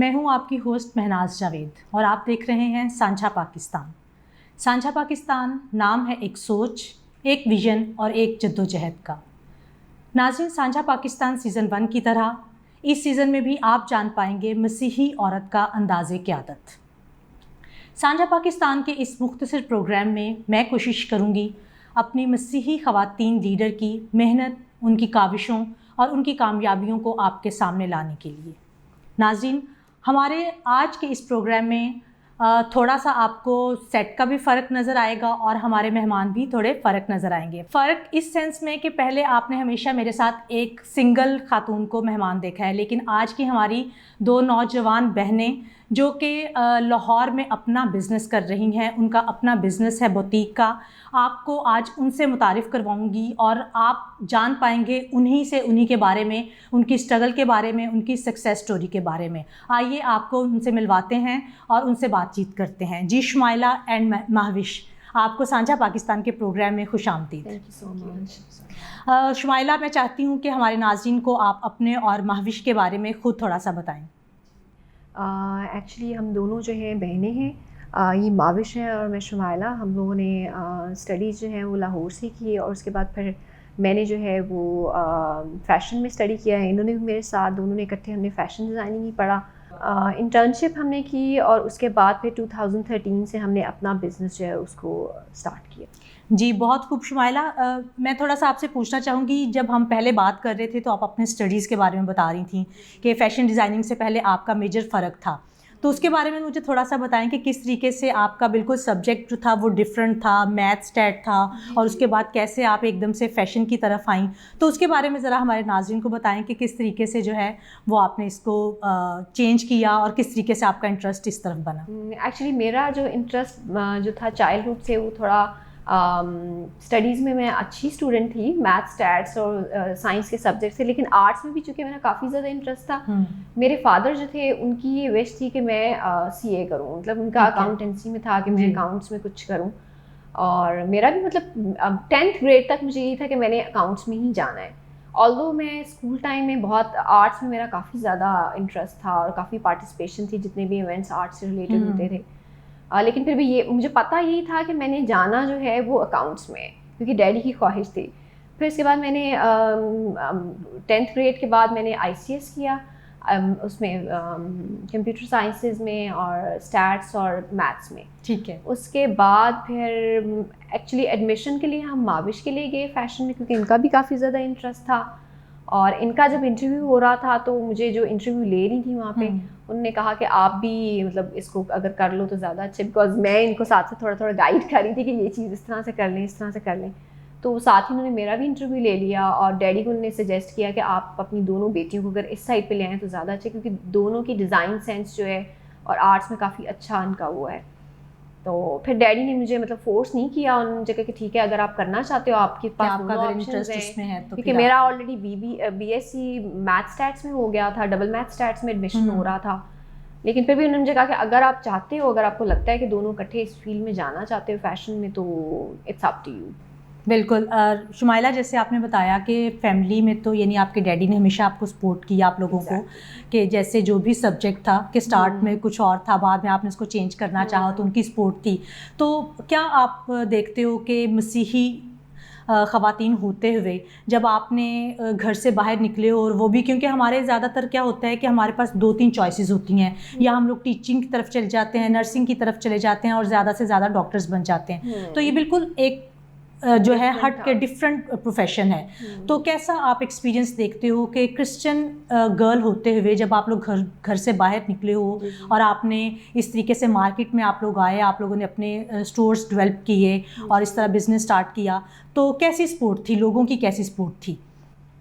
میں ہوں آپ کی ہوسٹ مہناز جاوید اور آپ دیکھ رہے ہیں سانجھا پاکستان۔ سانجھا پاکستان نام ہے ایک سوچ، ایک ویژن اور ایک جدوجہد کا۔ ناظرین، سانجھا پاکستان سیزن 1 کی طرح اس سیزن میں بھی آپ جان پائیں گے مسیحی عورت کا انداز قیادت۔ سانجھا پاکستان کے اس مختصر پروگرام میں کوشش کروں گی اپنی مسیحی خواتین لیڈر کی محنت، ان کی کاوشوں اور ان کی کامیابیوں کو آپ کے سامنے لانے کے لیے۔ ناظرین، ہمارے آج کے اس پروگرام میں تھوڑا سا آپ کو سیٹ کا بھی فرق نظر آئے گا اور ہمارے مہمان بھی تھوڑے فرق نظر آئیں گے۔ فرق اس سینس میں کہ پہلے آپ نے ہمیشہ میرے ساتھ ایک سنگل خاتون کو مہمان دیکھا ہے، لیکن آج کی ہماری 2 نوجوان بہنیں جو کہ لاہور میں اپنا بزنس کر رہی ہیں، ان کا اپنا بزنس ہے بوتیک کا، آپ کو آج ان سے متعارف کرواؤں گی اور آپ جان پائیں گے انہی کے بارے میں، ان کی اسٹرگل کے بارے میں، ان کی سکسیس سٹوری کے بارے میں۔ آئیے آپ کو ان سے ملواتے ہیں اور ان سے بات چیت کرتے ہیں۔ جی شمائلہ اینڈ مہوش، آپ کو سانجھا پاکستان کے پروگرام میں خوش آمدید۔ تھینک یو سو مچ۔ شمائلہ، میں چاہتی ہوں کہ ہمارے ناظرین کو آپ اپنے اور مہوش کے بارے میں خود تھوڑا سا بتائیں۔ ایکچولی ہم دونوں جو ہیں بہنیں ہیں، یہ ماوش ہیں اور میں شمائلہ۔ ہم لوگوں نے اسٹڈیز جو ہیں وہ لاہور سے کی اور اس کے بعد پھر میں نے جو ہے وہ فیشن میں اسٹڈی کیا ہے، انہوں نے بھی میرے ساتھ، دونوں نے اکٹھے ہم نے فیشن ڈیزائننگ ہی پڑھا، انٹرنشپ ہم نے کی اور اس کے بعد پھر 2013 سے ہم نے اپنا بزنس جو ہے اس کو اسٹارٹ کیا۔ جی بہت خوب شمائلہ، میں تھوڑا سا آپ سے پوچھنا چاہوں گی، جب ہم پہلے بات کر رہے تھے تو آپ اپنے اسٹڈیز کے بارے میں بتا رہی تھیں کہ فیشن ڈیزائننگ سے پہلے آپ کا میجر فرق تھا، تو اس کے بارے میں مجھے تھوڑا سا بتائیں کہ کس طریقے سے آپ کا بالکل سبجیکٹ جو تھا وہ ڈفرینٹ تھا، میتھ اسٹیٹ تھا، اور اس کے بعد کیسے آپ ایک دم سے فیشن کی طرف آئیں، تو اس کے بارے میں ذرا ہمارے ناظرین کو بتائیں کہ کس طریقے سے جو ہے وہ آپ نے اس کو چینج کیا اور کس طریقے سے آپ کا انٹرسٹ اس طرف بنا۔ ایکچولی میرا جو انٹرسٹ جو تھا چائلڈہڈ سے، وہ تھوڑا اسٹڈیز میں اچھی اسٹوڈنٹ تھی، میتھس اسٹیٹس اور سائنس کے سبجیکٹ سے، لیکن آرٹس میں بھی چونکہ میرا کافی زیادہ انٹرسٹ تھا۔ میرے فادر جو تھے ان کی یہ وش تھی کہ میں CA کروں، مطلب ان کا اکاؤنٹنسی میں تھا کہ میں اکاؤنٹس میں کچھ کروں، اور میرا بھی مطلب 10th گریڈ تک مجھے یہ تھا کہ میں نے اکاؤنٹس میں ہی جانا ہے۔ آلدو میں اسکول ٹائم میں بہت آرٹس میں میرا کافی زیادہ انٹرسٹ تھا اور کافی پارٹیسپیشن تھی، جتنے بھی ایونٹس آرٹس سے ریلیٹڈ ہوتے تھے، لیکن پھر بھی یہ مجھے پتہ یہی تھا کہ میں نے جانا جو ہے وہ اکاؤنٹس میں ہے، کیونکہ ڈیڈی کی خواہش تھی۔ پھر اس کے بعد میں نے 10th گریڈ کے بعد میں نے ICS کیا، اس میں کمپیوٹر سائنسز میں اور اسٹیٹس اور میتھس میں۔ ٹھیک ہے۔ اس کے بعد پھر ایکچولی ایڈمیشن کے لیے ہم ماوش کے لیے گئے فیشن میں، کیونکہ ان کا بھی کافی زیادہ انٹرسٹ تھا، اور ان کا جب انٹرویو ہو رہا تھا تو مجھے جو انٹرویو لے رہی تھی وہاں پہ انہوں نے کہا کہ آپ بھی مطلب اس کو اگر کر لو تو زیادہ اچھا، بیکاز میں ان کو ساتھ سے تھوڑا تھوڑا گائیڈ کر رہی تھی کہ یہ چیز اس طرح سے کر لیں، اس طرح سے کر لیں، تو ساتھ ہی انہوں نے میرا بھی انٹرویو لے لیا، اور ڈیڈی کو انہوں نے سجیسٹ کیا کہ آپ اپنی دونوں بیٹیوں کو اگر اس سائڈ پہ لے آئیں تو زیادہ اچھا، کیونکہ دونوں کی ڈیزائن سینس جو ہے اور آرٹس میں کافی اچھا ان کا وہ ہے۔ تو پھر ڈیڈی نے مجھے مطلب فورس نہیں کیا، انہوں نے کہا کہ ٹھیک ہے اگر آپ کرنا چاہتے ہو آپ کے پاس دونوں آپشنز ہیں، کیونکہ میرا آلریڈی BSc میتھ اسٹیٹس میں ہو گیا تھا، ڈبل میتھ اسٹیٹس میں ایڈمیشن ہو رہا تھا، لیکن پھر بھی انہوں نے مجھے کہا کہ اگر آپ چاہتے ہو، اگر آپ کو لگتا ہے کہ دونوں اکٹھے اس فیلڈ میں جانا چاہتے ہو فیشن میں، تو اٹس اپ ٹو یو۔ بالکل۔ شمائلہ، جیسے آپ نے بتایا کہ فیملی میں تو یعنی آپ کے ڈیڈی نے ہمیشہ آپ کو سپورٹ کیا، آپ لوگوں کو، کہ جیسے جو بھی سبجیکٹ تھا کہ سٹارٹ میں کچھ اور تھا، بعد میں آپ نے اس کو چینج کرنا چاہا تو ان کی سپورٹ تھی۔ تو کیا آپ دیکھتے ہو کہ مسیحی خواتین ہوتے ہوئے جب آپ نے گھر سے باہر نکلے ہو، اور وہ بھی کیونکہ ہمارے زیادہ تر کیا ہوتا ہے کہ ہمارے پاس 2-3 چوائسیز ہوتی ہیں، یا ہم لوگ ٹیچنگ کی طرف چلے جاتے ہیں، نرسنگ کی طرف چلے جاتے ہیں اور زیادہ سے زیادہ ڈاکٹرز بن جاتے ہیں، تو یہ بالکل ایک جو ہے ہٹ کے ڈفرینٹ پروفیشن ہے۔ تو کیسا آپ ایکسپیرینس دیکھتے ہو کہ کرسچن گرل ہوتے ہوئے جب آپ لوگ گھر سے باہر نکلے ہو اور آپ نے اس طریقے سے مارکیٹ میں آپ لوگ آئے، آپ لوگوں نے اپنے اسٹورز ڈیولپ کیے اور اس طرح بزنس اسٹارٹ کیا، تو کیسی سپورٹ تھی لوگوں کی، کیسی سپورٹ تھی؟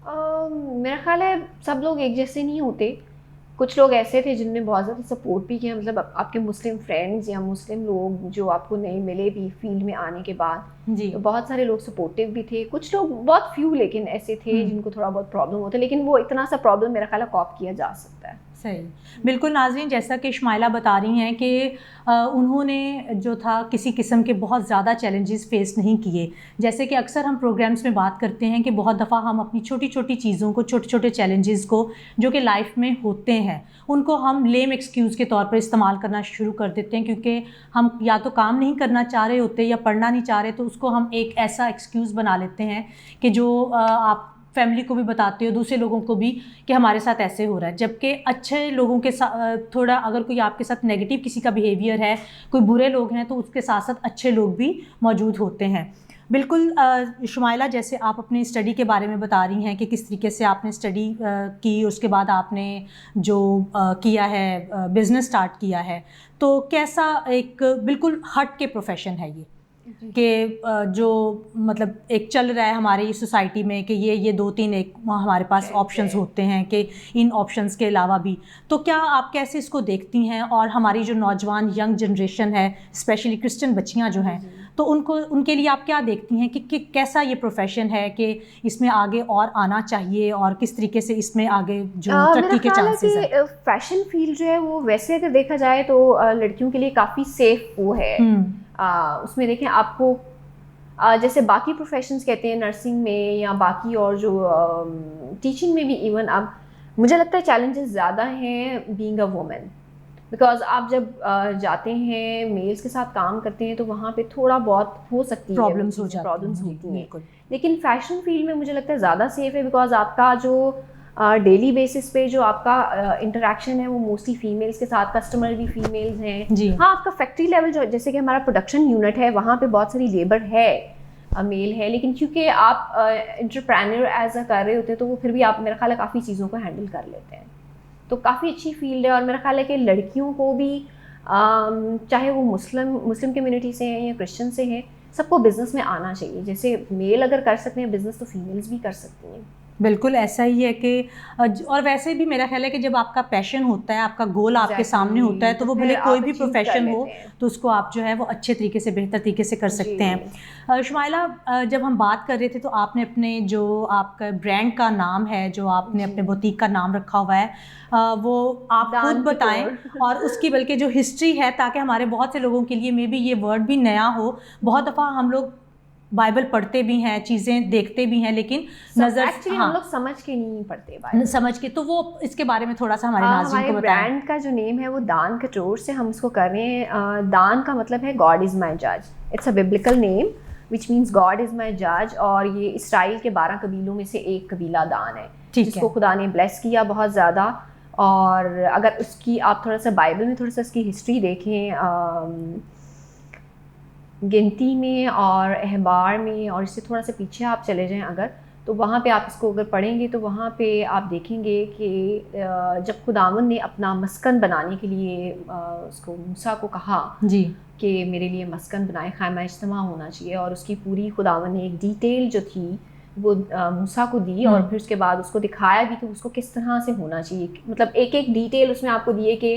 میرا خیال ہے سب لوگ ایک جیسے نہیں ہوتے، کچھ لوگ ایسے تھے جن نے بہت زیادہ سپورٹ بھی کیا، مطلب آپ کے مسلم فرینڈز یا مسلم لوگ جو آپ کو نہیں ملے بھی فیلڈ میں آنے کے بعد، جی تو بہت سارے لوگ سپورٹیو بھی تھے، کچھ لوگ بہت فیو لیکن ایسے تھے جن کو تھوڑا بہت پرابلم ہوتا ہے، لیکن وہ اتنا سا پرابلم میرا خیال ہے کاپ کیا جا سکتا ہے۔ صحیح, بالکل ناظرین, جیسا کہ شمائلہ بتا رہی ہیں کہ انہوں نے جو تھا کسی قسم کے بہت زیادہ چیلنجز فیس نہیں کیے. جیسے کہ اکثر ہم پروگرامز میں بات کرتے ہیں کہ بہت دفعہ ہم اپنی چھوٹی چھوٹی چیزوں کو, چھوٹے چھوٹے چیلنجز کو جو کہ لائف میں ہوتے ہیں, ان کو ہم لیم ایکسکیوز کے طور پر استعمال کرنا شروع کر دیتے ہیں, کیونکہ ہم یا تو کام نہیں کرنا چاہ رہے ہوتے یا پڑھنا نہیں چاہ رہے, تو اس کو ہم ایک ایسا ایکسکیوز بنا لیتے ہیں کہ جو آپ فیملی کو بھی بتاتے ہو, دوسرے لوگوں کو بھی, کہ ہمارے ساتھ ایسے ہو رہا ہے. جبکہ اچھے لوگوں کے ساتھ تھوڑا, اگر کوئی آپ کے ساتھ نیگیٹو کسی کا بیہیویئر ہے, کوئی برے لوگ ہیں, تو اس کے ساتھ ساتھ اچھے لوگ بھی موجود ہوتے ہیں. بالکل شمائلہ, جیسے آپ اپنی اسٹڈی کے بارے میں بتا رہی ہیں کہ کس طریقے سے آپ نے اسٹڈی کی, اس کے بعد آپ نے جو کیا ہے بزنس اسٹارٹ کیا ہے, تو کیسا ایک بالکل ہٹ کے پروفیشن ہے یہ کہ جو مطلب ایک چل رہا ہے ہماری سوسائٹی میں کہ یہ 2-3 ایک ہمارے پاس آپشنز ہوتے ہیں کہ ان آپشنز کے علاوہ بھی, تو کیا آپ کیسے اس کو دیکھتی ہیں؟ اور ہماری جو نوجوان ینگ جنریشن ہے, اسپیشلی کرسچن بچیاں جو ہیں, تو ان کے لیے آپ کیا دیکھتی ہیں کہ کیسا یہ پروفیشن ہے, کہ اس میں آگے اور آنا چاہیے, اور کس طریقے سے اس میں آگے جو ترقی کے چانسز ہیں؟ فیشن فیلڈ جو ہے وہ ویسے اگر دیکھا جائے تو لڑکیوں کے لیے کافی سیف وہ ہے. اس میں دیکھیں آپ کو جیسے باقی پروفیشنز کہتے ہیں نرسنگ میں یا باقی اور جو ٹیچنگ میں بھی ایون, اب مجھے لگتا ہے چیلنجز زیادہ ہیں بینگ اے وومن, بیکاز آپ جب جاتے ہیں میلز کے ساتھ کام کرتے ہیں تو وہاں پہ تھوڑا بہت ہو سکتی ہے پرابلمس ہوتی ہیں. لیکن فیشن فیلڈ میں مجھے لگتا ہے زیادہ سیف ہے, بیکاز آپ کا جو ڈیلی بیسس پہ جو آپ کا انٹریکشن ہے وہ موسٹلی فیمیلز کے ساتھ, کسٹمر بھی فیمیلز ہیں. ہاں, آپ کا فیکٹری لیول جو جیسے کہ ہمارا پروڈکشن یونٹ ہے وہاں پہ بہت ساری لیبر ہے, میل ہے, لیکن کیونکہ آپ انٹرپرینور ایز اے کر رہے ہوتے ہیں تو وہ پھر بھی آپ میرا خیال ہے کافی چیزوں کو ہینڈل کر لیتے ہیں. تو کافی اچھی فیلڈ ہے, اور میرا خیال ہے کہ لڑکیوں کو بھی چاہے وہ مسلم کمیونٹی سے ہیں یا کرسچن سے ہیں, سب کو بزنس میں آنا چاہیے. جیسے میل اگر کر سکتے ہیں بزنس تو فیمیلز بھی کر سکتی ہیں. بالکل ایسا ہی ہے کہ, اور ویسے بھی میرا خیال ہے کہ جب آپ کا پیشن ہوتا ہے, آپ کا گول آپ کے سامنے ہوتا ہے, تو وہ بھلے کوئی بھی پروفیشن ہو تو اس کو آپ جو ہے وہ اچھے طریقے سے, بہتر طریقے سے کر سکتے ہیں. شمائلہ, جب ہم بات کر رہے تھے تو آپ نے اپنے جو آپ کا برانڈ کا نام ہے, جو آپ نے اپنے بوتیک کا نام رکھا ہوا ہے, وہ آپ خود بتائیں, اور اس کی بلکہ جو ہسٹری ہے, تاکہ ہمارے بہت سے لوگوں کے لیے مے بی یہ ورڈ بھی نیا ہو. بہت دفعہ ہم لوگ بائبل پڑھتے بھی ہیں, چیزیں دیکھتے بھی ہیں, لیکن نظر ہم لوگ سمجھ کے نہیں پڑھتے بائبل, سمجھ کے. تو وہ اس کے بارے میں تھوڑا سا ہمارے ناظرین کو بتائیں. برانڈ کا جو نیم ہے وہ دان کٹور سے ہم اس کو کر رہے ہیں. دان کا مطلب ہے گاڈ از مائی جج. It's a biblical name which means God is مائی جج, اور یہ اسرائیل کے 12 قبیلوں میں سے ایک قبیلہ دان ہے جس کو خدا نے بلیس کیا بہت زیادہ. اور اگر اس کی آپ تھوڑا سا بائبل میں تھوڑا سا اس کی ہسٹری دیکھیں, گنتی میں اور احبار میں, اور اس سے تھوڑا سا پیچھے آپ چلے جائیں اگر, تو وہاں پہ آپ اس کو اگر پڑھیں گے تو وہاں پہ آپ دیکھیں گے کہ جب خداوند نے اپنا مسکن بنانے کے لیے اس کو موسیٰ کو کہا کہ میرے لیے مسکن بنائے, خیمہ اجتماع ہونا چاہیے, اور اس کی پوری خداوند نے ایک ڈیٹیل جو تھی وہ موسیٰ کو دی, اور پھر اس کے بعد اس کو دکھایا بھی کہ اس کو کس طرح سے ہونا چاہیے. مطلب ایک ایک ڈیٹیل اس میں آپ کو دیے کہ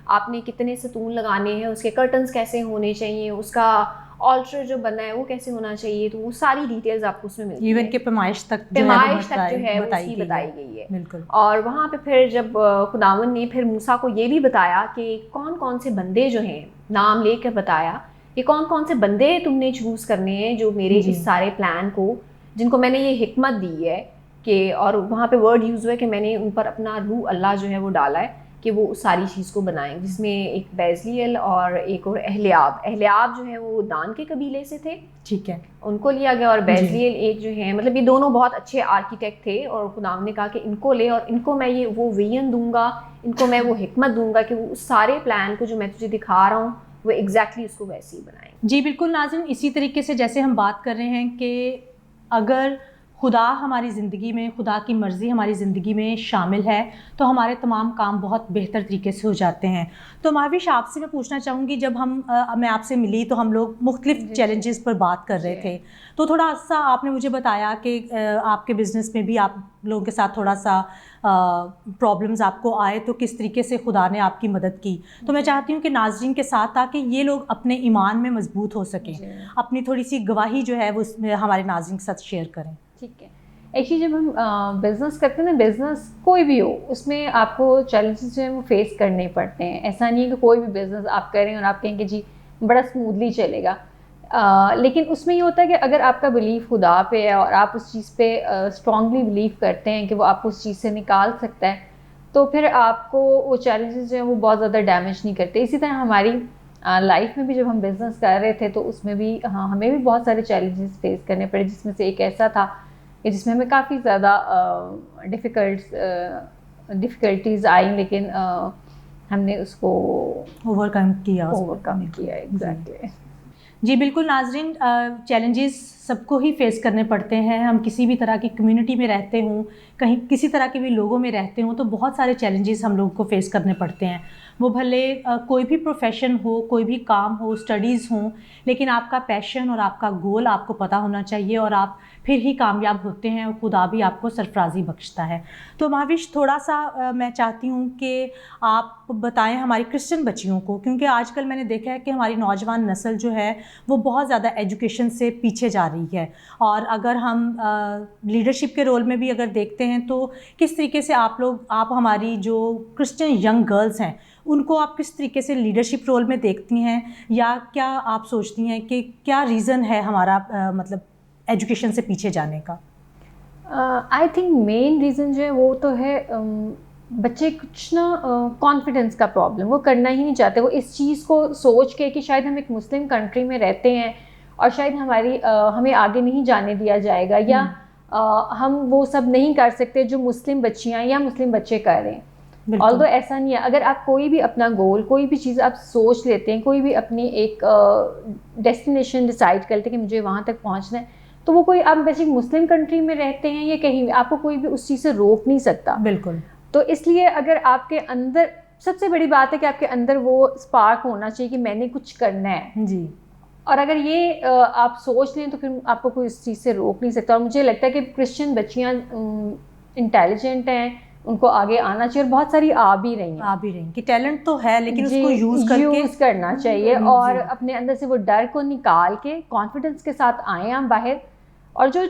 آپ نے کتنے ستون لگانے ہیں, اس کے کرٹنز کیسے ہونے چاہیے, اس کا آلٹر جو بنا ہے وہ کیسے ہونا چاہیے. تو وہ ساری ڈیٹیلز آپ کو اس میں ملتی ہیں, ایون کہ پیمائش تک جو ہے وہ بتائی گئی ہے. بالکل. اور وہاں پہ پھر جب خداوند نے پھر موسیٰ کو یہ بھی بتایا کہ کون کون سے بندے جو ہیں, نام لے کے بتایا کہ کون کون سے بندے تم نے چوز کرنے ہیں جو میرے اس سارے پلان کو, جن کو میں نے یہ حکمت دی ہے کہ, اور وہاں پہ ورڈ یوز ہوا ہے کہ میں نے ان پر اپنا روح اللہ جو ہے وہ ڈالا ہے کہ وہ ساری چیز کو بنائیں, جس میں ایک بیزلیل اور ایک اور اہلیاب جو ہے وہ دان کے قبیلے سے تھے, ٹھیک ہے, ان کو لیا گیا, اور بیزلیل ایک جو ہے, مطلب یہ دونوں بہت اچھے آرکیٹیکٹ تھے, اور خداوند نے کہا کہ ان کو لے, اور ان کو میں یہ وہ ویژن دوں گا, ان کو میں وہ حکمت دوں گا کہ وہ اس سارے پلان کو جو میں تجھے دکھا رہا ہوں وہ ایگزیکٹلی اس کو ویسے ہی بنائیں. جی بالکل ناظرین, اسی طریقے سے جیسے ہم بات کر رہے ہیں کہ اگر خدا ہماری زندگی میں, خدا کی مرضی ہماری زندگی میں شامل ہے تو ہمارے تمام کام بہت بہتر طریقے سے ہو جاتے ہیں. تو مہوش, آپ سے میں پوچھنا چاہوں گی, جب میں آپ سے ملی تو ہم لوگ مختلف چیلنجز پر بات کر رہے تھے, تو تھوڑا سا آپ نے مجھے بتایا کہ آپ کے بزنس میں بھی آپ لوگوں کے ساتھ تھوڑا سا پرابلمز آپ کو آئے, تو کس طریقے سے خدا نے آپ کی مدد کی. تو میں چاہتی ہوں کہ ناظرین کے ساتھ تاکہ یہ لوگ اپنے ایمان میں مضبوط ہو سکیں, اپنی تھوڑی سی گواہی جو ہے وہ اس میں ہمارے ناظرین کے ساتھ شیئر کریں. ٹھیک ہے, ایکچولی جب ہم بزنس کرتے ہیں نا، بزنس کوئی بھی ہو، اس میں آپ کو چیلنجز جو ہیں وہ فیس کرنے پڑتے ہیں. ایسا نہیں ہے کہ کوئی بھی بزنس آپ کریں اور آپ کہیں کہ جی بڑا اسموتھلی چلے گا. لیکن اس میں یہ ہوتا ہے کہ اگر آپ کا بلیف خدا پہ ہے اور آپ اس چیز پہ اسٹرانگلی بلیو کرتے ہیں کہ وہ آپ کو اس چیز سے نکال سکتا ہے، تو پھر آپ کو وہ چیلنجز جو ہیں وہ بہت زیادہ ڈیمیج نہیں کرتے. اسی طرح ہماری لائف میں بھی جب ہم بزنس کر رہے تھے تو اس میں بھی ہمیں بھی بہت سارے چیلنجز فیس کرنے پڑے، جس میں سے ایک ایسا تھا کہ جس میں ہمیں کافی زیادہ ڈفیکلٹیز آئیں، لیکن ہم نے اس کو اوور کم کیا. ایگزیکٹلی. جی بالکل ناظرین، چیلنجز سب کو ہی فیس کرنے پڑتے ہیں. ہم کسی بھی طرح کی کمیونٹی میں رہتے ہوں، کہیں کسی طرح کے بھی لوگوں میں رہتے ہوں، تو بہت سارے چیلنجز ہم لوگوں کو فیس کرنے پڑتے ہیں. وہ بھلے کوئی بھی پروفیشن ہو، کوئی بھی کام ہو، اسٹڈیز ہوں، لیکن آپ کا پیشن اور آپ کا گول آپ کو پتہ ہونا چاہیے اور آپ پھر ہی کامیاب ہوتے ہیں اور خدا بھی آپ کو سرفرازی بخشتا ہے. تو مہاوش، تھوڑا سا میں چاہتی ہوں کہ آپ بتائیں ہماری کرسچن بچیوں کو، کیونکہ آج کل میں نے دیکھا ہے کہ ہماری نوجوان نسل جو ہے وہ بہت زیادہ ایجوکیشن سے پیچھے جا رہی ہے. اور اگر ہم لیڈرشپ کے رول میں بھی اگر دیکھتے ہیں تو کس طریقے سے آپ ہماری جو کرسچن ینگ گرلز ہیں ان کو آپ کس طریقے سے لیڈرشپ رول میں دیکھتی ہیں، یا کیا آپ سوچتی ہیں کہ کیا ریزن ہے ہمارا مطلب ایجوکیشن سے پیچھے جانے کا؟ آئی تھنک مین ریزن جو ہے وہ تو ہے بچے کچھ نا کانفیڈنس کا پرابلم، وہ کرنا ہی نہیں چاہتے. وہ اس چیز کو سوچ کے کہ شاید ہم ایک مسلم کنٹری میں رہتے ہیں اور شاید ہمیں آگے نہیں جانے دیا جائے گا، یا ہم وہ سب نہیں کر سکتے جو مسلم بچیاں یا مسلم بچے کر رہے ہیں. although ایسا نہیں ہے. اگر آپ کوئی بھی اپنا گول، کوئی بھی چیز آپ سوچ لیتے ہیں، کوئی بھی اپنی ایک ڈیسٹینیشن ڈیسائڈ کرتے ہیں کہ مجھے وہاں تک پہنچنا ہے، تو وہ کوئی آپ بیسک مسلم کنٹری میں رہتے ہیں یا کہیں بھی، آپ کو کوئی بھی اس چیز سے روک نہیں سکتا. بالکل. تو اس لیے اگر آپ کے اندر، سب سے بڑی بات ہے کہ آپ کے اندر وہ اسپارک ہونا چاہیے کہ میں نے کچھ کرنا ہے. جی. اور اگر یہ آپ سوچ لیں تو پھر آپ کو کوئی اس چیز سے روک نہیں سکتا. اور مجھے لگتا ہے کہ کرسچن بچیاں انٹیلیجنٹ ہیں، ان کو آگے آنا چاہیے، اور بہت ساری آ بھی رہی ہیں کہ ٹیلنٹ تو ہے لیکن اس کو یوز کرنا چاہیے، اور اپنے اندر سے وہ ڈر کو نکال کے کانفیڈنس کے ساتھ آئیں آپ باہر. اور جو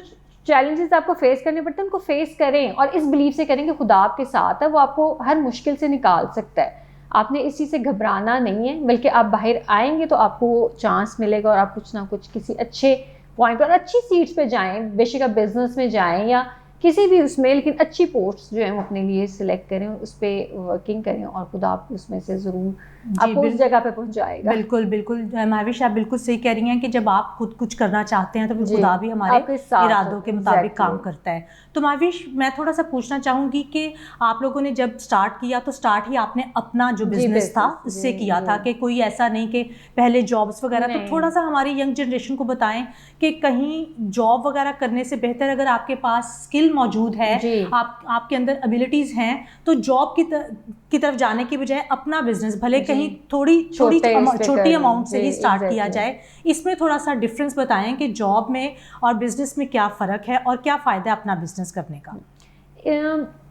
چیلنجز آپ کو فیس کرنے پڑتے ہیں ان کو فیس کریں، اور اس بلیف سے کریں کہ خدا آپ کے ساتھ ہے، وہ آپ کو ہر مشکل سے نکال سکتا ہے. آپ نے اس چیز سے گھبرانا نہیں ہے، بلکہ آپ باہر آئیں گے تو آپ کو وہ چانس ملے گا، اور آپ کچھ نہ کچھ کسی اچھے پوائنٹ اور اچھی سیٹس پہ جائیں. بے شک آپ بزنس میں جائیں یا کسی بھی اس میں، لیکن اچھی پوسٹ جو ہیں وہ اپنے لیے سلیکٹ کریں، اس پہ ورکنگ کریں، اور خدا آپ کو اس میں سے ضرور آپ کو اس جگہ پہ پہنچائے گا. بالکل بالکل مہاوش، آپ بالکل صحیح کہہ رہی ہیں کہ جب آپ خود کچھ کرنا چاہتے ہیں تو پھر خدا بھی ہمارے ارادوں کے مطابق کام کرتا ہے. تو مہاوش، میں تھوڑا سا پوچھنا چاہوں گی کہ آپ لوگوں نے جب اسٹارٹ کیا تو اسٹارٹ ہی آپ نے اپنا جو بزنس تھا اس سے کیا تھا، کہ کوئی ایسا نہیں کہ پہلے جابس وغیرہ؟ تو تھوڑا سا ہماری ینگ جنریشن کو بتائیں کہ کہیں جاب وغیرہ کرنے سے بہتر اگر آپ کے پاس اسکل موجود ہے، آپ کے اندر ابیلٹیز ہیں، تو جاب کی طرف جانے کی بجائے اپنا بزنس بھلے کہیں تھوڑی چھوٹی اماؤنٹ سے ہی اسٹارٹ کیا جائے. اس میں تھوڑا سا ڈفرینس بتائیں کہ جاب میں اور بزنس میں کیا فرق ہے اور کیا فائدہ ہے اپنا بزنس کرنے کا.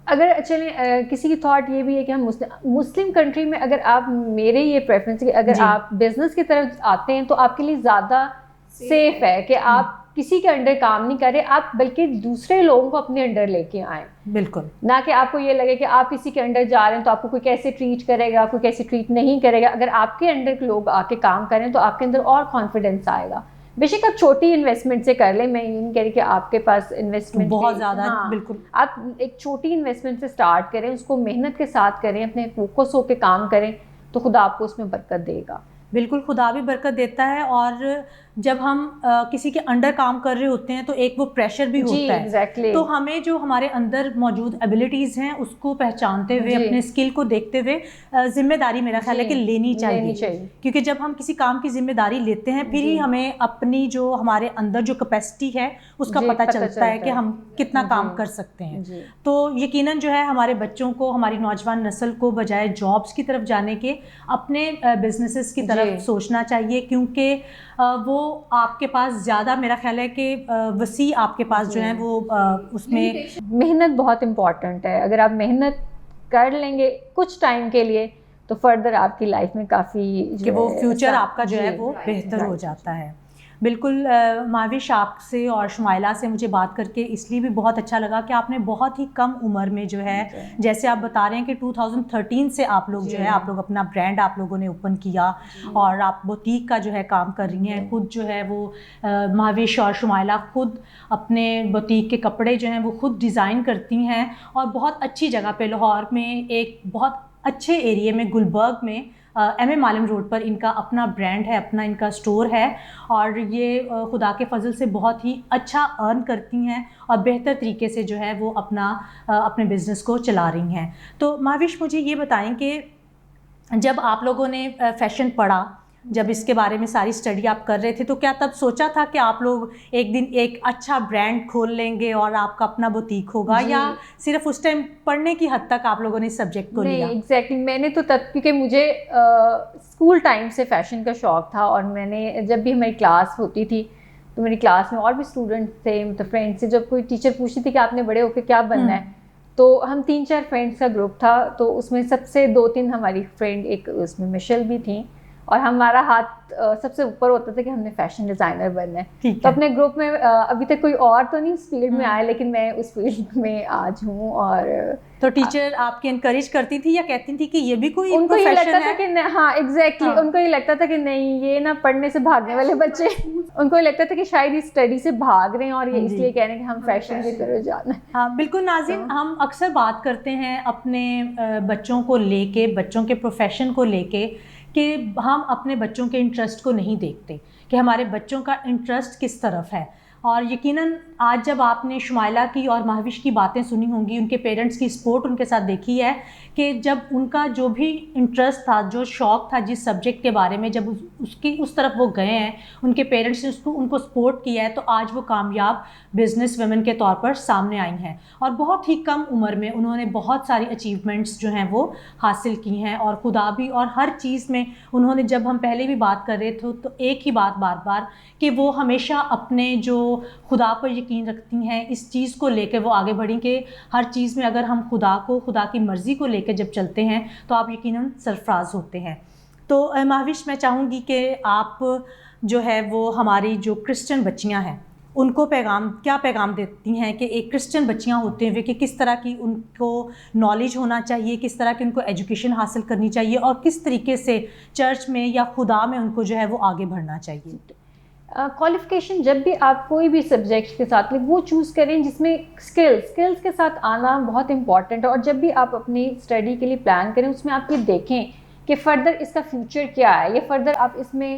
اگر چلیں کسی کی تھاٹ یہ بھی ہے کہ ہم مسلم کنٹری میں، اگر آپ، میرے یہ پریفرنس ہے کہ اگر آپ بزنس کی طرف آتے ہیں تو آپ کے لیے زیادہ سیف ہے کہ آپ کسی کے انڈر کام نہیں کریں، آپ بلکہ دوسرے لوگوں کو اپنے انڈر لے کے آئیں. بالکل. نہ کہ آپ کو یہ لگے کہ آپ کسی کے انڈر جا رہے ہیں تو آپ کو کوئی کیسے ٹریٹ کرے گا، کوئی کیسے ٹریٹ نہیں کرے گا. اگر آپ کے انڈر لوگ آ کے کام کریں تو آپ کے اندر اور کانفیڈنس آئے گا. بے شک آپ چھوٹی انویسٹمنٹ سے کر لیں، میں یہ نہیں کہہ رہی کہ آپ کے پاس انویسٹمنٹ بہت زیادہ. بالکل. آپ ایک چھوٹی انویسٹمنٹ سے اسٹارٹ کریں، اس کو محنت کے ساتھ کریں، اپنے فوکس ہو کے کام کریں، تو خدا آپ کو اس میں برکت دے گا. بالکل، خدا بھی برکت دیتا ہے. اور جب ہم کسی کے انڈر کام کر رہے ہوتے ہیں تو ایک وہ پریشر بھی ہوتا ہے. تو ہمیں جو ہمارے اندر موجود ایبلٹیز ہیں اس کو پہچانتے ہوئے، اپنے اسکل کو دیکھتے ہوئے ذمہ داری میرا خیال ہے کہ لینی چاہیے. کیونکہ جب ہم کسی کام کی ذمہ داری لیتے ہیں پھر ہی ہمیں اپنی جو ہمارے اندر جو کیپیسٹی ہے اس کا پتہ چلتا ہے کہ ہم کتنا کام کر سکتے ہیں. تو یقیناً جو ہے ہمارے بچوں کو، ہماری نوجوان نسل کو بجائے جابس کی طرف جانے کے اپنے بزنسز کی طرف سوچنا چاہیے، کیونکہ وہ آپ کے پاس زیادہ، میرا خیال ہے کہ وسیع آپ کے پاس جو ہے وہ اس میں محنت بہت امپورٹنٹ ہے. اگر آپ محنت کر لیں گے کچھ ٹائم کے لیے تو فردر آپ کی لائف میں کافی کہ وہ فیوچر آپ کا جو ہے وہ بہتر ہو جاتا ہے. بالکل ماوش آپ سے اور شمائلہ سے مجھے بات کر کے اس لیے بھی بہت اچھا لگا کہ آپ نے بہت ہی کم عمر میں جو ہے جیسے آپ بتا رہے ہیں کہ 2013 سے آپ لوگ جو ہے آپ لوگ اپنا برانڈ آپ لوگوں نے اوپن کیا اور آپ بوتیک کا جو ہے کام کر رہی ہیں خود جو ہے وہ ماوش اور شمائلہ خود اپنے بوتیک کے کپڑے جو ہیں وہ خود ڈیزائن کرتی ہیں اور بہت اچھی جگہ پہ لاہور میں ایک بہت اچھے ایریے میں گلبرگ میں ایم اے معلم روڈ پر ان کا اپنا برانڈ ہے, اپنا ان کا اسٹور ہے اور یہ خدا کے فضل سے بہت ہی اچھا ارن کرتی ہیں اور بہتر طریقے سے جو ہے وہ اپنے بزنس کو چلا رہی ہیں. تو ماوش مجھے یہ بتائیں کہ جب آپ لوگوں نے فیشن پڑھا, جب اس کے بارے میں ساری اسٹڈی آپ کر رہے تھے تو کیا تب سوچا تھا کہ آپ لوگ ایک دن ایک اچھا برانڈ کھول لیں گے اور آپ کا اپنا بوتیک ہوگا یا صرف اس ٹائم پڑھنے کی حد تک آپ لوگوں نے اس سبجیکٹ کو لیا؟ نہیں ایگزیکٹلی میں نے تو تب کیونکہ مجھے اسکول ٹائم سے فیشن کا شوق تھا اور میں نے جب بھی ہماری کلاس ہوتی تھی تو میری کلاس میں اور بھی اسٹوڈنٹ تھے مطلب فرینڈس سے, جب کوئی ٹیچر پوچھتی تھی کہ آپ نے بڑے ہو کے کیا بننا ہے تو ہم 3-4 فرینڈس کا گروپ تھا تو اس میں سب سے 2-3 ہماری فرینڈ ایک اس میں مشل بھی تھیں اور ہمارا ہاتھ سب سے اوپر ہوتا تھا کہ ہم نے فیشن ڈیزائنر بننا ہے. تو اپنے گروپ میں ابھی تک کوئی اور تو نہیں اس فیلڈ میں آیا لیکن میں اس فیلڈ میں آج ہوں. اور تو ٹیچر آپ کی انکریج کرتی تھی یا کہتی تھی کہ یہ بھی کوئی ان کو یہ لگتا تھا کہ ہاں ایگزیکٹلی ان کو یہ لگتا تھا کہ نہیں یہ نہ پڑھنے سے بھاگنے والے بچے, ان کو یہ لگتا تھا کہ شاید یہ اسٹڈی سے بھاگ رہے ہیں اور یہ اس لیے کہہ رہے ہیں کہ ہم فیشن کی طرف جانا ہے. ہاں بالکل ناظرین, ہم اکثر بات کرتے ہیں اپنے بچوں کو لے کے, بچوں کے پروفیشن کو لے کے کہ ہم اپنے بچوں کے انٹرسٹ کو نہیں دیکھتے کہ ہمارے بچوں کا انٹرسٹ کس طرف ہے. اور یقیناً آج جب آپ نے شمائلہ کی اور ماوش کی باتیں سنی ہوں گی, ان کے پیرنٹس کی سپورٹ ان کے ساتھ دیکھی ہے کہ جب ان کا جو بھی انٹرسٹ تھا, جو شوق تھا جس سبجیکٹ کے بارے میں, جب اس طرف وہ گئے ہیں, ان کے پیرنٹس نے ان کو سپورٹ کیا ہے تو آج وہ کامیاب بزنس ویمن کے طور پر سامنے آئی ہیں اور بہت ہی کم عمر میں انہوں نے بہت ساری اچیومنٹس جو ہیں وہ حاصل کی ہیں. اور خدا بھی اور ہر چیز میں انہوں نے, جب ہم پہلے بھی بات کر رہے تھے تو ایک ہی بات بار بار کہ وہ ہمیشہ اپنے جو خدا پر یقین رکھتی ہیں, اس چیز کو لے کے وہ آگے بڑھیں کہ ہر چیز میں اگر ہم خدا کی مرضی کو لے کے جب چلتے ہیں تو آپ یقیناً سرفراز ہوتے ہیں. تو ماوش میں چاہوں گی کہ آپ جو ہے وہ ہماری جو کرسچن بچیاں ہیں ان کو کیا پیغام دیتی ہیں کہ ایک کرسچن بچیاں ہوتے ہوئے کہ کس طرح کی ان کو نالج ہونا چاہیے, کس طرح کی ان کو ایجوکیشن حاصل کرنی چاہیے اور کس طریقے سے چرچ میں یا خدا میں ان کو جو ہے وہ آگے بڑھنا چاہیے. کوالیفیکیشن جب بھی آپ کوئی بھی سبجیکٹ کے ساتھ وہ چوز کریں جس میں اسکلس کے ساتھ آنا بہت امپورٹنٹ ہے. اور جب بھی آپ اپنی اسٹڈی کے لیے پلان کریں اس میں آپ یہ دیکھیں کہ فردر اس کا فیوچر کیا ہے, یا فردر آپ اس میں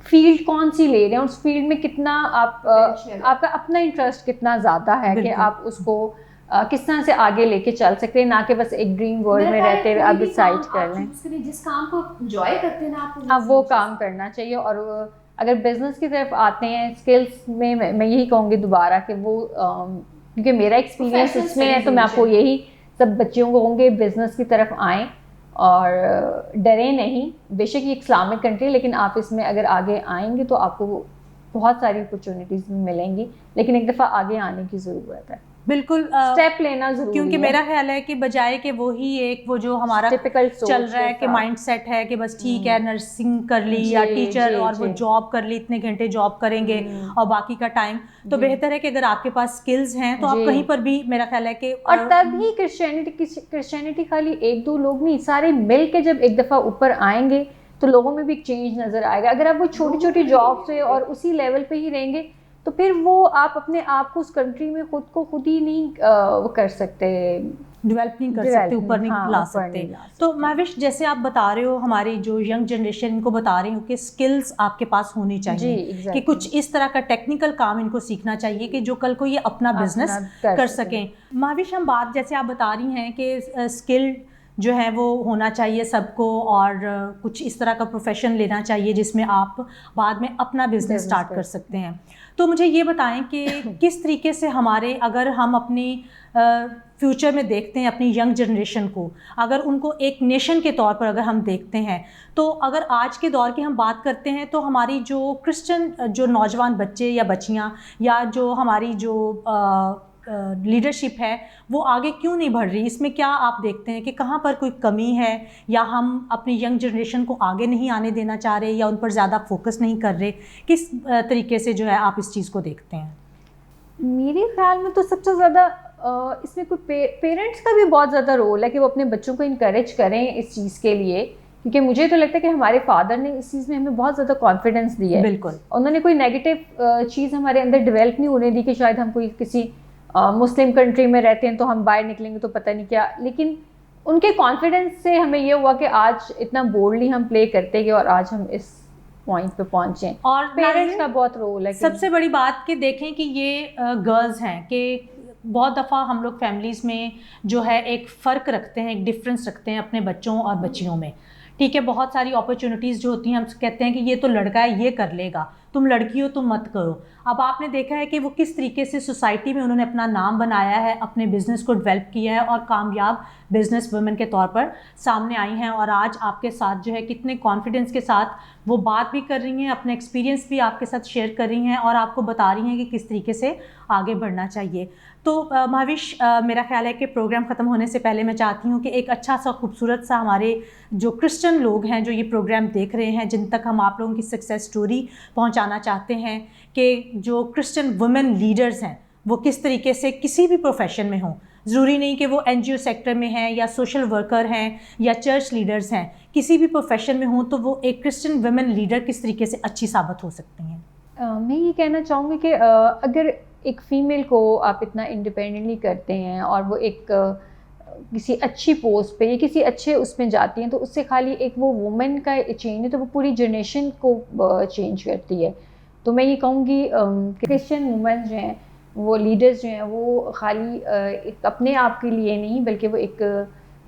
فیلڈ کون سی لے رہے ہیں, اس فیلڈ میں کتنا آپ کا اپنا انٹرسٹ کتنا زیادہ ہے کہ آپ اس کو کس طرح سے آگے لے کے چل سکتے ہیں, نہ کہ بس ایک ڈریم ورلڈ میں رہتے ہوئے آپ ڈیسائڈ کر لیں. جس کام کو انجوائے کرتے ہیں نا آپ وہ کام کرنا چاہیے. اور اگر بزنس کی طرف آتے ہیں اسکلس میں میں یہی کہوں گی دوبارہ کہ وہ کیونکہ میرا ایکسپیرینس اس میں ہے تو میں آپ کو یہی سب بچیوں کو کہوں گے بزنس کی طرف آئیں اور ڈریں نہیں. بے شک یہ اسلامک کنٹری لیکن آپ اس میں اگر آگے آئیں گے تو آپ کو بہت ساری اپرچونیٹیز ملیں گی, لیکن ایک دفعہ آگے آنے کی ضرورت ہے. بالکل اسٹیپ لینا ضروری کیونکہ میرا خیال ہے کہ بجائے کہ وہی ایک وہ جو ہمارا چل رہا ہے کہ مائنڈ سیٹ ہے کہ بس ٹھیک ہے نرسنگ کر لی یا ٹیچر اور وہ جاب کر لی, اتنے گھنٹے جاب کریں گے اور باقی کا ٹائم, تو بہتر ہے کہ اگر آپ کے پاس اسکلز ہیں تو آپ کہیں پر بھی, میرا خیال ہے کہ اور تب ہی کرسچینٹی خالی 1-2 لوگ نہیں, سارے مل کے جب ایک دفعہ اوپر آئیں گے تو لوگوں میں بھی ایک چینج نظر آئے گا. اگر آپ وہ چھوٹی چھوٹی جاب سے اور اسی لیول پہ ہی رہیں گے تو پھر وہ آپ اپنے آپ کو اس کنٹری میں خود ہی نہیں وہ کر سکتے, ڈیولپ نہیں کر سکتے, اوپر نہیں لا سکتے. تو ماوش جیسے آپ بتا رہے ہو ہماری جو ینگ جنریشن ان کو بتا رہے ہو کہ اسکلز آپ کے پاس ہونی چاہیے کہ کچھ اس طرح کا ٹیکنیکل کام ان کو سیکھنا چاہیے کہ جو کل کو یہ اپنا بزنس کر سکیں. ماوش ہم بات جیسے آپ بتا رہی ہیں کہ اسکل جو ہے وہ ہونا چاہیے سب کو اور کچھ اس طرح کا پروفیشن لینا چاہیے جس میں آپ بعد میں اپنا بزنس اسٹارٹ کر سکتے ہیں. تو مجھے یہ بتائیں کہ کس طریقے سے ہمارے, اگر ہم اپنی فیوچر میں دیکھتے ہیں اپنی ینگ جنریشن کو, اگر ان کو ایک نیشن کے طور پر اگر ہم دیکھتے ہیں تو اگر آج کے دور کی ہم بات کرتے ہیں تو ہماری جو کرسچن جو نوجوان بچے یا بچیاں یا جو ہماری جو لیڈرشپ ہے وہ آگے کیوں نہیں بڑھ رہی؟ اس میں کیا آپ دیکھتے ہیں کہ کہاں پر کوئی کمی ہے، یا ہم اپنی ینگ جنریشن کو آگے نہیں آنے دینا چاہ رہے، یا ان پر زیادہ فوکس نہیں کر رہے؟ کس طریقے سے جو ہے آپ اس چیز کو دیکھتے ہیں؟ میرے خیال میں تو سب سے زیادہ اس میں کوئی پیرنٹس کا بھی بہت زیادہ رول ہے کہ وہ اپنے بچوں کو انکریج کریں اس چیز کے لیے، کیونکہ مجھے تو لگتا ہے کہ ہمارے فادر نے اس چیز میں ہمیں بہت زیادہ کانفیڈنس دی ہے. بالکل. انہوں نے کوئی نیگیٹو چیز ہمارے اندر ڈیولپ نہیں ہونے دی کہ شاید ہم کوئی کسی مسلم کنٹری میں رہتے ہیں تو ہم باہر نکلیں گے تو پتہ نہیں کیا، لیکن ان کے کانفیڈنس سے ہمیں یہ ہوا کہ آج اتنا بولڈلی ہم پلے کرتے گئے اور آج ہم اس پوائنٹ پہ پہنچے. اور پیرنٹس کا بہت رول ہے. سب سے بڑی بات کہ دیکھیں کہ یہ گرلز ہیں کہ بہت دفعہ ہم لوگ فیملیز میں جو ہے ایک فرق رکھتے ہیں، ایک ڈفرینس رکھتے ہیں اپنے بچوں اور بچیوں میں. ٹھیک ہے، بہت ساری اپرچونیٹیز جو ہوتی ہیں ہم کہتے ہیں کہ یہ تو لڑکا ہے یہ کر لے گا، تم لڑکی ہو تم مت کرو. اب آپ نے دیکھا ہے کہ وہ کس طریقے سے سوسائٹی میں انہوں نے اپنا نام بنایا ہے، اپنے بزنس کو ڈیولپ کیا ہے اور کامیاب بزنس وومن کے طور پر سامنے آئی ہیں، اور آج آپ کے ساتھ جو ہے کتنے کانفیڈنس کے ساتھ وہ بات بھی کر رہی ہیں، اپنے ایکسپیرینس بھی آپ کے ساتھ شیئر کر رہی ہیں اور آپ کو بتا رہی ہیں کہ کس طریقے سے آگے بڑھنا چاہیے. تو مہوش، میرا خیال ہے کہ پروگرام ختم ہونے سے پہلے میں چاہتی ہوں کہ ایک اچھا سا خوبصورت سا ہمارے جو کرسچن لوگ ہیں جو یہ پروگرام دیکھ رہے ہیں، جن تک ہم آپ لوگوں کی سکسیس سٹوری پہنچانا چاہتے ہیں کہ جو کرسچن وومن لیڈرز ہیں وہ کس طریقے سے کسی بھی پروفیشن میں ہوں، ضروری نہیں کہ وہ این جی او سیکٹر میں ہیں یا سوشل ورکر ہیں یا چرچ لیڈرز ہیں، کسی بھی پروفیشن میں ہوں تو وہ ایک کرسچن وومن لیڈر کس طریقے سے اچھی ثابت ہو سکتی ہیں. میں یہ کہنا چاہوں گی کہ اگر ایک فیمیل کو آپ اتنا انڈیپینڈنٹلی کرتے ہیں اور وہ ایک کسی اچھی پوسٹ پہ یا کسی اچھے اس میں جاتی ہیں تو اس سے خالی ایک وہ وومن کا چینج ہے تو وہ پوری جنریشن کو چینج کرتی ہے. تو میں یہ کہوں گی کرسچن وومن جو ہیں وہ لیڈرز جو ہیں وہ خالی ایک اپنے آپ کے لیے نہیں بلکہ وہ ایک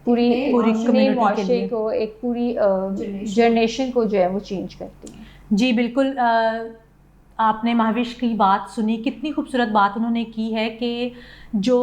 پوری معاشرے کو ایک پوری جنریشن کو جو ہے وہ چینج کرتی ہیں. جی بالکل، آپ نے مہوش کی بات سنی، کتنی خوبصورت بات انہوں نے کی ہے کہ جو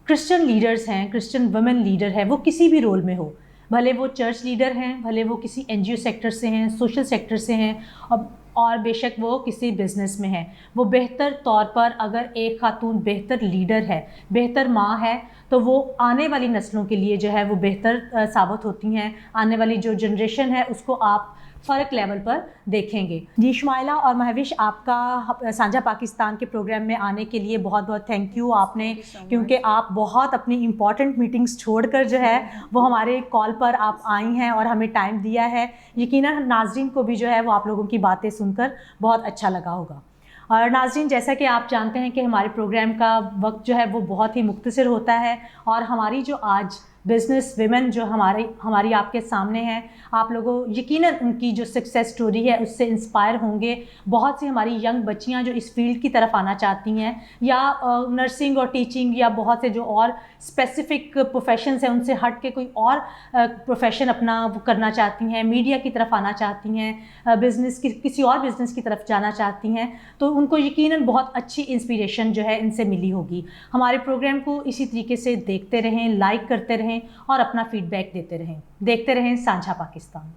کرسچن لیڈرز ہیں، کرسچن وومن لیڈر ہے، وہ کسی بھی رول میں ہو، بھلے وہ چرچ لیڈر ہیں، بھلے وہ کسی این جی او سیکٹر سے ہیں، سوشل سیکٹر سے ہیں، اور بے شک وہ کسی بزنس میں ہیں، وہ بہتر طور پر اگر ایک خاتون بہتر لیڈر ہے، بہتر ماں ہے تو وہ آنے والی نسلوں کے لیے جو ہے وہ بہتر ثابت ہوتی ہیں. آنے والی جو جنریشن ہے اس کو آپ فرق لیول پر دیکھیں گے. جی شمائلہ اور مہوش، آپ کا سانجھا پاکستان کے پروگرام میں آنے کے لیے بہت بہت تھینک یو. آپ نے کیونکہ آپ بہت اپنی امپورٹنٹ میٹنگز چھوڑ کر جو ہے وہ ہمارے کال پر آپ آئی ہیں اور ہمیں ٹائم دیا ہے. یقیناً ناظرین کو بھی جو ہے وہ آپ لوگوں کی باتیں سن کر بہت اچھا لگا ہوگا. اور ناظرین، جیسا کہ آپ جانتے ہیں کہ ہمارے پروگرام کا وقت جو ہے وہ بہت ہی مختصر ہوتا ہے، اور ہماری جو آج بزنس ویمن جو ہماری آپ کے سامنے ہیں، آپ لوگوں یقیناً ان کی جو سکسیس سٹوری ہے اس سے انسپائر ہوں گے. بہت سی ہماری ینگ بچیاں جو اس فیلڈ کی طرف آنا چاہتی ہیں، یا نرسنگ اور ٹیچنگ یا بہت سے جو اور اسپیسیفک پروفیشنز ہیں ان سے ہٹ کے کوئی اور پروفیشن اپنا کرنا چاہتی ہیں، میڈیا کی طرف آنا چاہتی ہیں، بزنس کسی اور بزنس کی طرف جانا چاہتی ہیں، تو ان کو یقیناً بہت اچھی انسپیریشن جو ہے ان سے ملی ہوگی. ہمارے پروگرام کو اسی طریقے سے دیکھتے رہیں، لائک کرتے رہیں اور اپنا فیڈ بیک دیتے رہیں. دیکھتے رہیں سانجھا پاکستان.